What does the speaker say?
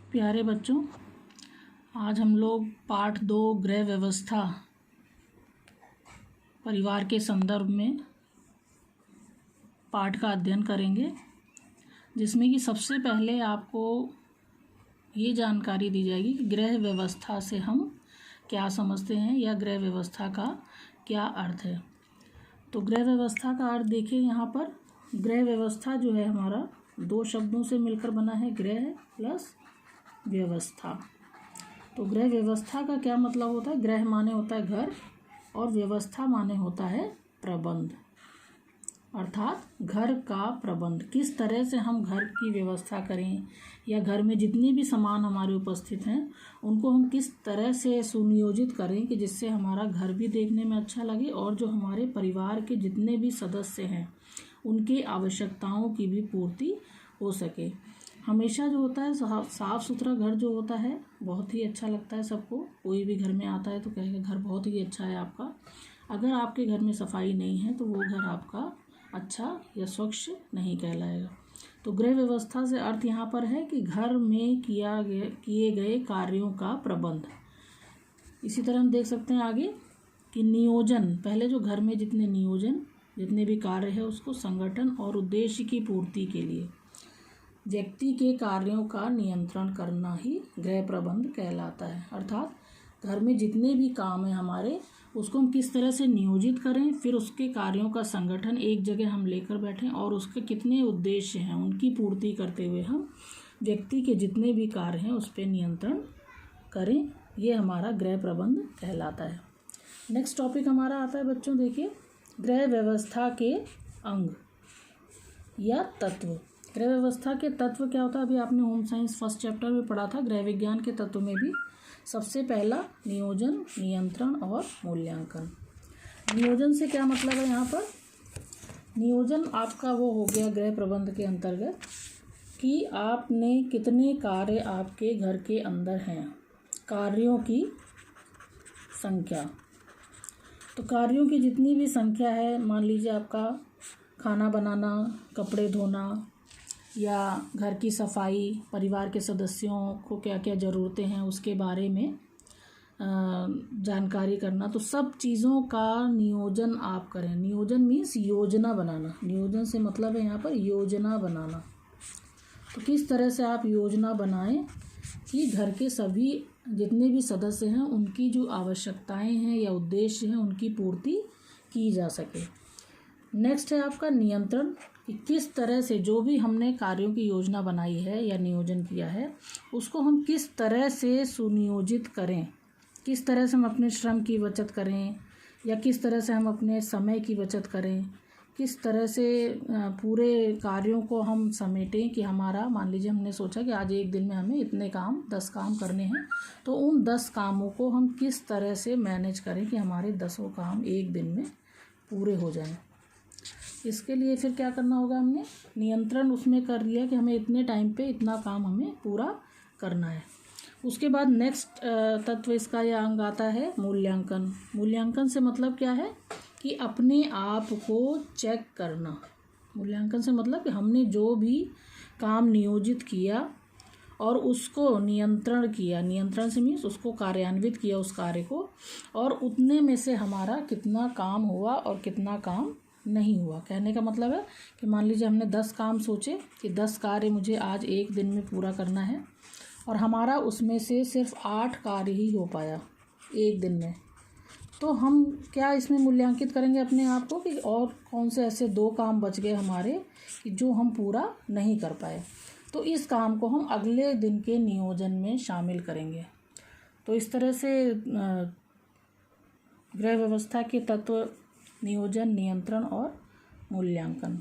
प्यारे बच्चों, आज हम लोग पाठ 2 गृह व्यवस्था परिवार के संदर्भ में पाठ का अध्ययन करेंगे, जिसमें कि सबसे पहले आपको ये जानकारी दी जाएगी कि गृह व्यवस्था से हम क्या समझते हैं या गृह व्यवस्था का क्या अर्थ है। तो गृह व्यवस्था का अर्थ देखिए, यहाँ पर गृह व्यवस्था जो है हमारा 2 शब्दों से मिलकर बना है, गृह प्लस व्यवस्था। तो गृह व्यवस्था का क्या मतलब होता है? गृह माने होता है घर और व्यवस्था माने होता है प्रबंध, अर्थात घर का प्रबंध। किस तरह से हम घर की व्यवस्था करें या घर में जितने भी सामान हमारे उपस्थित हैं उनको हम किस तरह से सुनियोजित करें कि जिससे हमारा घर भी देखने में अच्छा लगे और जो हमारे परिवार के जितने भी सदस्य हैं उनकी आवश्यकताओं की भी पूर्ति हो सके। हमेशा जो होता है साफ़ सुथरा घर जो होता है बहुत ही अच्छा लगता है सबको। कोई भी घर में आता है तो कहेगा घर बहुत ही अच्छा है आपका। अगर आपके घर में सफाई नहीं है तो वो घर आपका अच्छा या स्वच्छ नहीं कहलाएगा। तो गृह व्यवस्था से अर्थ यहाँ पर है कि घर में किए गए कार्यों का प्रबंध। इसी तरह हम देख सकते हैं आगे कि नियोजन, पहले जो घर में जितने भी कार्य है उसको संगठन और उद्देश्य की पूर्ति के लिए व्यक्ति के कार्यों का नियंत्रण करना ही गृह प्रबंध कहलाता है। अर्थात घर में जितने भी काम हैं हमारे उसको हम किस तरह से नियोजित करें, फिर उसके कार्यों का संगठन एक जगह हम लेकर बैठें और उसके कितने उद्देश्य हैं उनकी पूर्ति करते हुए हम व्यक्ति के जितने भी कार्य हैं उस पर नियंत्रण करें। ये हमारा गृह प्रबंध कहलाता है। नेक्स्ट टॉपिक हमारा आता है बच्चों, देखिए गृह व्यवस्था के अंग या तत्व। गृह व्यवस्था के तत्व क्या होता है? अभी आपने होम साइंस फर्स्ट चैप्टर में पढ़ा था। गृह विज्ञान के तत्व में भी सबसे पहला नियोजन, नियंत्रण और मूल्यांकन। नियोजन से क्या मतलब है? यहाँ पर नियोजन आपका वो हो गया गृह प्रबंध के अंतर्गत कि आपने कितने कार्य आपके घर के अंदर हैं, कार्यों की संख्या। तो कार्यों की जितनी भी संख्या है, मान लीजिए आपका खाना बनाना, कपड़े धोना या घर की सफाई, परिवार के सदस्यों को क्या क्या ज़रूरतें हैं उसके बारे में जानकारी करना, तो सब चीज़ों का नियोजन आप करें। नियोजन मीन्स योजना बनाना। नियोजन से मतलब है यहाँ पर योजना बनाना। तो किस तरह से आप योजना बनाएं कि घर के सभी जितने भी सदस्य हैं उनकी जो आवश्यकताएं हैं या उद्देश्य हैं उनकी पूर्ति की जा सके। नेक्स्ट है आपका नियंत्रण, कि किस तरह से जो भी हमने कार्यों की योजना बनाई है या नियोजन किया है उसको हम किस तरह से सुनियोजित करें, किस तरह से हम अपने श्रम की बचत करें या किस तरह से हम अपने समय की बचत करें, किस तरह से पूरे कार्यों को हम समेटें कि हमारा, मान लीजिए हमने सोचा कि आज एक दिन में हमें इतने काम 10 काम करने हैं, तो उन 10 कामों को हम किस तरह से मैनेज करें कि हमारे 10 काम एक दिन में पूरे हो जाएं। इसके लिए फिर क्या करना होगा? हमने नियंत्रण उसमें कर दिया कि हमें इतने टाइम पे इतना काम हमें पूरा करना है। उसके बाद नेक्स्ट तत्व इसका या अंग आता है मूल्यांकन। मूल्यांकन से मतलब क्या है कि अपने आप को चेक करना। मूल्यांकन से मतलब कि हमने जो भी काम नियोजित किया और उसको नियंत्रण किया, नियंत्रण से मीन्स उसको कार्यान्वित किया उस कार्य को, और उतने में से हमारा कितना काम हुआ और कितना काम नहीं हुआ। कहने का मतलब है कि मान लीजिए हमने 10 काम सोचे कि 10 कार्य मुझे आज एक दिन में पूरा करना है और हमारा उसमें से सिर्फ 8 कार्य ही हो पाया एक दिन में, तो हम क्या इसमें मूल्यांकित करेंगे अपने आप को कि और कौन से ऐसे 2 काम बच गए हमारे कि जो हम पूरा नहीं कर पाए, तो इस काम को हम अगले दिन के नियोजन में शामिल करेंगे। तो इस तरह से गृह व्यवस्था के तत्व नियोजन, नियंत्रण और मूल्यांकन।